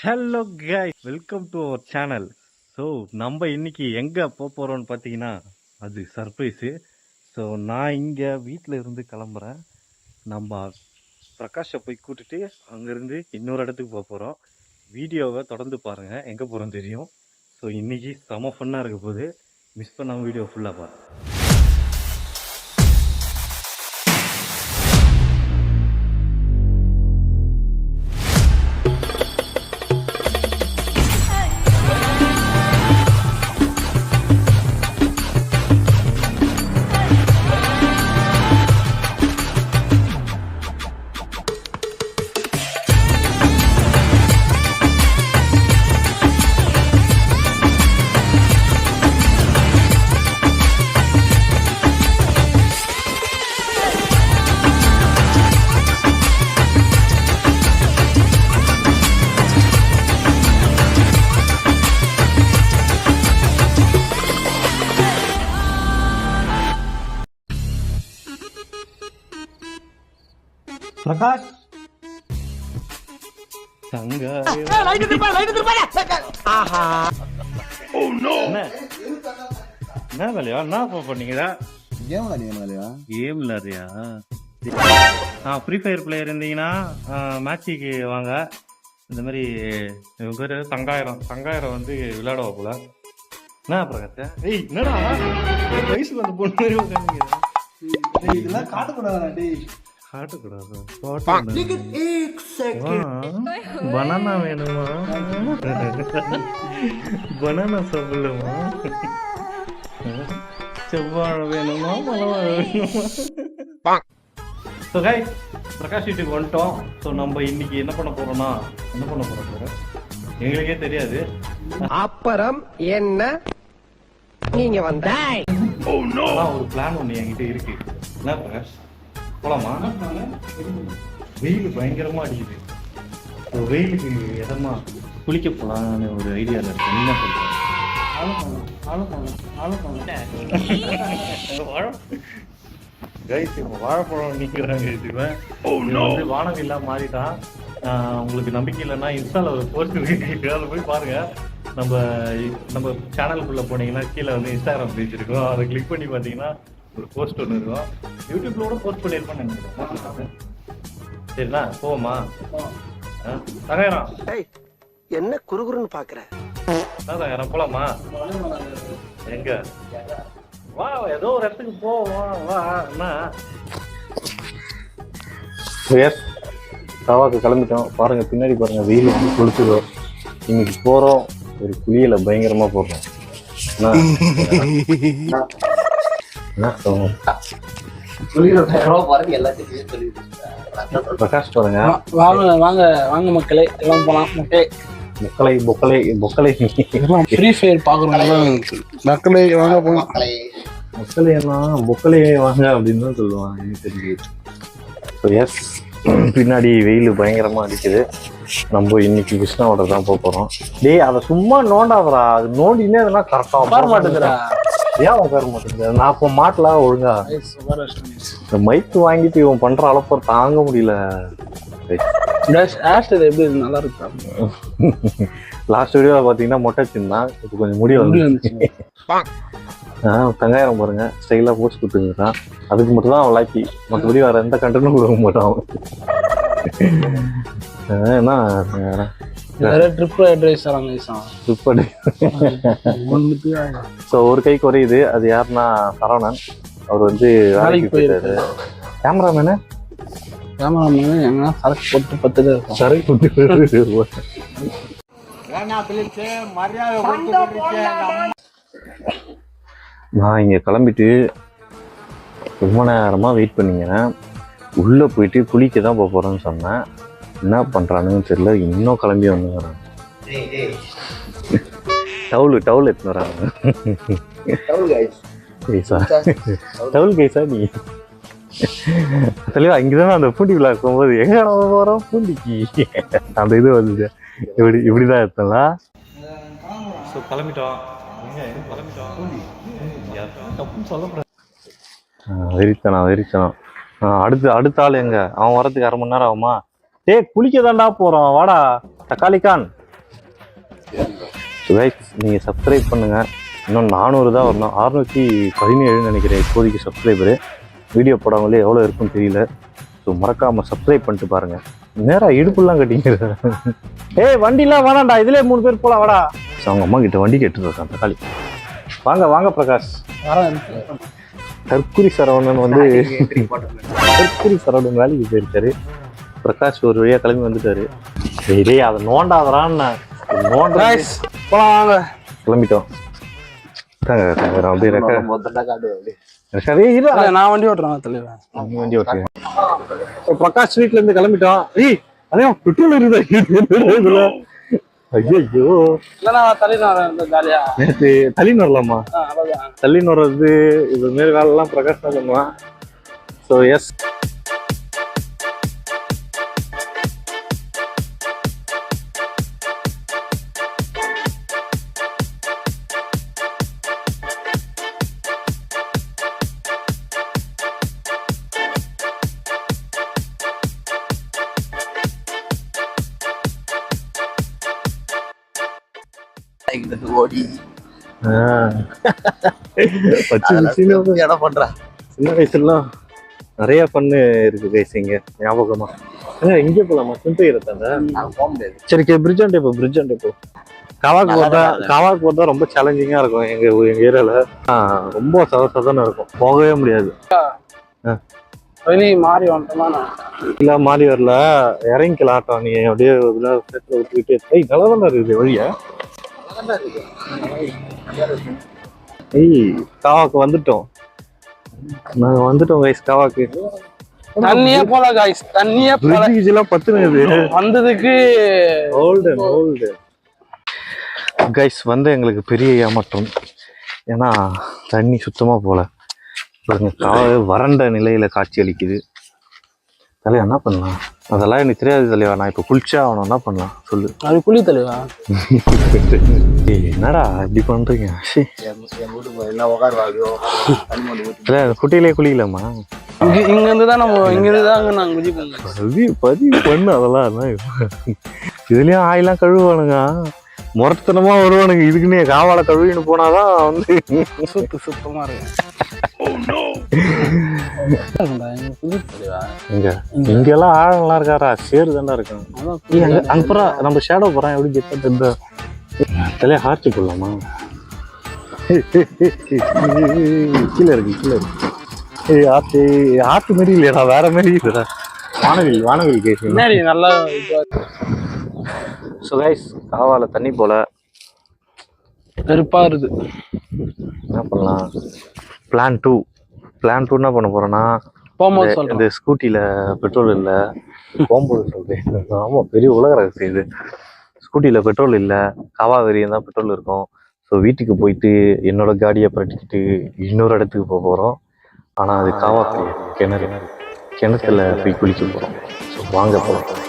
Hello guys, welcome to our channel. So நம்ம இன்னைக்கு எங்கே போகிறோம்னு பார்த்தீங்கன்னா அது சர்ப்ரைஸு. ஸோ நான் இங்கே வீட்டில் இருந்து கிளம்புறேன். நம்ம பிரகாஷை போய் கூட்டிட்டு அங்கேருந்து இன்னொரு இடத்துக்கு போகிறோம். வீடியோவை தொடர்ந்து பாருங்கள், எங்கே போகிறோம் தெரியும். ஸோ இன்றைக்கி செம ஃபன்னாக இருக்க போது, மிஸ் பண்ணாமல் வீடியோ ஃபுல்லாக பாருங்கள். பிரகாஷ் என்ன வேலையா? என்ன பண்ணீங்களா? கேம் விளையாடுறியா? ஃப்ரீ ஃபயர் பிளேயர் இருந்தீங்கன்னா மேட்சுக்கு வாங்க. இந்த மாதிரி இவங்க பேர் தங்காயிரம் வந்து விளையாடுவா போல. என்ன பிரகாஷ்? ஏய் என்னடா வயசுக்கு வந்து பொண்ணு இதெல்லாம் காட்டக்கூடாது. பனானா வேணுமா? பனானா சாப்பிடலாமா? செவ்வாழை வேணுமா? மலவாழை வேணுமா? ஸோ கைஸ், பிரகாஷ் வீட்டுக்கு வந்துட்டோம். ஸோ நம்ம இன்னைக்கு என்ன பண்ண போறோம் எங்களுக்கே தெரியாது. அப்புறம் என்ன நீங்க வந்த ஒரு பிளான் ஒண்ணு என்கிட்ட இருக்கு. என்ன பிரகாஷ், போலாமா? வெயில் பயங்கரமா அடிக்குது. வெயிலுக்கு எதமா குளிக்க போலான்னு ஒரு ஐடியால இருக்கு. என்ன சொல்றேன்? வாழைப்பழம் நீக்கிறாங்க. வானவில்லா மாறிட்டான். உங்களுக்கு நம்பிக்கை இல்லைன்னா இன்ஸ்டால ஒரு போஸ்ட் இருக்கு, அதில் போய் பாருங்க. நம்ம சேனலுக்குள்ள போனீங்கன்னா கீழே வந்து இன்ஸ்டாகிராம் பேஜ் இருக்கும். அதை கிளிக் பண்ணி பார்த்தீங்கன்னா ஒரு போஸ்ட் ஒன்று இருக்கும். யூடியூப்ல கூட போஸ்ட் பண்ணியிருப்பான்னு நினைக்கிறேன். சரிண்ணா, போவோமா? தகாயிரம் என்ன குறுகுறுன்னு பாக்குற? தகாயிரம் போலாமா? எங்க? வா, ஏதோ ஒரு இடத்துக்கு போவோம். வா அண்ணா. தவாக்கு கிளம்பிட்டோம். பாருங்க, பின்னாடி பாருங்க, வெயில் வந்து கொளுத்துதோம். இன்னைக்கு போறோம், ஒரு குளியல பயங்கரமா போடுறோம். பிரகாஷ் பாருங்க. வாங்க மக்களே, எல்லாம் போலாம். பொக்கலை ஃப்ரீ ஃபயர் பாக்குறோம் மக்களே, வாங்க போலாம். பொக்கலையே வாங்க அப்படின்னு தான் சொல்லுவாங்க, எனக்கு தெரிஞ்சு. பின்னாடி வெயில் பயங்கரமா அடிக்குது. நம்ம இன்னைக்கு கிருஷ்ணாவோட தான் போறோம். டேய், அதை சும்மா நோண்டாதரா. அது நோண்டினே அதெல்லாம் கரெக்டா உட்கார மாட்டேங்கிறா. ஏன் உட்கார மாட்டேங்குது? நான் அப்ப மாட்டலாம் ஒழுங்கா. இந்த மைக்கு வாங்கிட்டு இவன் பண்ற அளப்ப தாங்க முடியல. எப்படி நல்லா இருக்கா? லாஸ்ட் வீடியோல பாத்தீங்கன்னா மொட்டை சின்ன இப்போ கொஞ்சம் முடி வந்து தங்காயிரம் பாருங்க, ஸ்டைலா போஸ்ட் கொடுத்துருக்கான். அதுக்கு மட்டும் தான் அவன் லாக்கி, மற்றபடி வேற எந்த கண்டனும் கொடுக்க மாட்டான். ஒரு கை குறையுது. அது யாருன்னா சரவணன். அவர் வந்து வேலைக்கு போயிட்டாரு. கேமராமேனு எங்க சரக்கு போட்டு பத்து சரக்கு போட்டு நான் இங்க கிளம்பிட்டு ரொம்ப நேரமா வெயிட் பண்ணீங்க. உள்ள போயிட்டு குளிக்க தான் போறேன்னு சொன்னேன். என்ன பண்றானுன்னு தெரியல, இன்னும் கிளம்பி வந்துங்கிறாங்க. டவுல் எடுத்துன்னு வராங்க. டவுல் கைஸா நீ தெளிவா இங்கதானே அந்த பூண்டி விழா போகும்போது எங்க போறோம் பூண்டிக்கு அந்த இது வந்து இப்படிதான் எடுத்தோம்னா. கிளம்பிட்டோம். வெறித்தனம். அடுத்த ஆள் எங்க? அவன் வரதுக்கு 1/2 மணி நேரம் ஆகுமா? டேய், குளிக்க தாண்டா போறோம், வாடா தக்காளிக்கான். கைஸ் நீங்கள் சப்ஸ்கிரைப் பண்ணுங்கள். இன்னும் 400 தான் வரணும். 617 நினைக்கிறேன் இப்போதைக்கு சப்ஸ்கிரைபரு. வீடியோ போடாமலே எவ்வளோ இருக்குன்னு தெரியல. ஸோ மறக்காமல் சப்ஸ்கிரைப் பண்ணிட்டு பாருங்கள். நேராக இடுப்புலாம் கட்டிங்க. ஏய் வண்டிலாம் வேணாண்டா, இதிலே 3 பேர் போகலாம் வாடா. ஸோ அவங்க அம்மா கிட்ட வண்டி கேட்டுருக்கான் தக்காளி. வாங்க வாங்க பிரகாஷ். தற்குறி சரவணன் வந்து தற்குறி சரவணன் வேலைக்கு போயிருக்காரு. பிரகாஷ் ஒரு வழியாக கிளம்பி வந்துட்டாரு. இதே அதை நோண்டாதரான்னு நோண்டா போலாம் வாங்க. கிளம்பிட்டோம். அப்படியே நான் வண்டி ஓட்டுறேன் தலைவா. வண்டி ஓட்டுறேன். பிரகாஷ் வீட்டுல இருந்து கிளம்பிட்டோம். ஏய் அதே பெட்ரோல் இருக்குதா? ஐயோ இல்லைண்ணா தலைவா ஜாலியா நேற்று தள்ளின்னு வரலாமா? தள்ளின்னு வர்றது இது மாரி வேலைலாம் பிரகாஷ் தான் பண்ணுவான். ஸோ எஸ் சின்ன வயசுலாம் நிறைய பண்ணு இருக்கு கைஸ். இங்க ஞாபகமா எங்கே போலாமா? சரி பிரிட்ஜாண்டே போ. பிரிட்ஜாண்டே போ. காவாக்கு போறதா ரொம்ப சேலஞ்சிங்கா இருக்கும். எங்க ஏரியால ரொம்ப சதன்னு இருக்கும். போகவே முடியாது. வெளி மாறி வந்துட்டோமா? இல்ல மாறி வரல, இறங்கிக்கலாம் ஆட்டம். நீ அப்படியே விட்டுக்கிட்டே நல்லா தான் இருக்குது வழியா. காவாக்கு வந்துட்டோம். நாங்க வந்துட்டோம் கைஸ் காவாக்கு. தண்ணியே போல கைஸ், தண்ணியே போல. எல்லாம் பத்துனது வந்ததுக்கு ஓல்டு கைஸ் வந்து எங்களுக்கு பெரிய ஏமாற்றம். ஏன்னா தண்ணி சுத்தமா போல. காவாவே வறண்ட நிலையில காட்சி அளிக்குது. தலைவா என்ன பண்ணலாம்? அதெல்லாம் எனக்கு தெரியாது தலைவா. நான் இப்போ குளிச்சா அவனை என்ன பண்ணலாம் சொல்லு? அது குளி தலைவா. என்னடா இப்படி பண்றீங்க? குட்டியிலே குளிக்கலாமா? இங்க இருந்து தான் நம்ம இங்க இருந்து தான் நாங்க குளிப்போம். பதிவு பண்ணு அதெல்லாம். இதுலயும் ஆயெல்லாம் கழுவானுங்க, முரட்டுத்தனமா வருவானுங்க. இதுக்குன்னே காவால கழுவின்னு போனாதான் வந்து சுத்தமா இருக்கு. இங்கெல்லாம் ஆழம்லாம் இருக்காரா? சேரு தாண்டா இருக்கும். அங்க நம்ம ஷேடோ போறோம். எப்படி கெட்ட தலையா ஹார்த்தி போடலாமா? கீழே இருக்கு. ஆத்து மாரி இல்லையா, வேற மாதிரி இருக்குடா. வானவில் கேஸ் நல்லா. ஸோ கைஸ் காவால தண்ணி போல வெறுப்பா இருக்கு. என்ன பண்ணலாம்? பிளான் டூ என்ன பண்ண போறோம்னா, இந்த ஸ்கூட்டில பெட்ரோல் இல்லை. போகும்போது சொல்றேன். ஆமா பெரிய உலக ரகசியம் இது. ஸ்கூட்டில பெட்ரோல் இல்லை, காவா வரையும் தான் பெட்ரோல் இருக்கும். ஸோ வீட்டுக்கு போயிட்டு என்னோட காடியை பரட்டிக்கிட்டு இன்னொரு இடத்துக்கு போக போகிறோம். ஆனால் அது காவா கிடையாது, கிணத்துல போய் குளிக்க போகிறோம். ஸோ வாங்க போகிறோம்.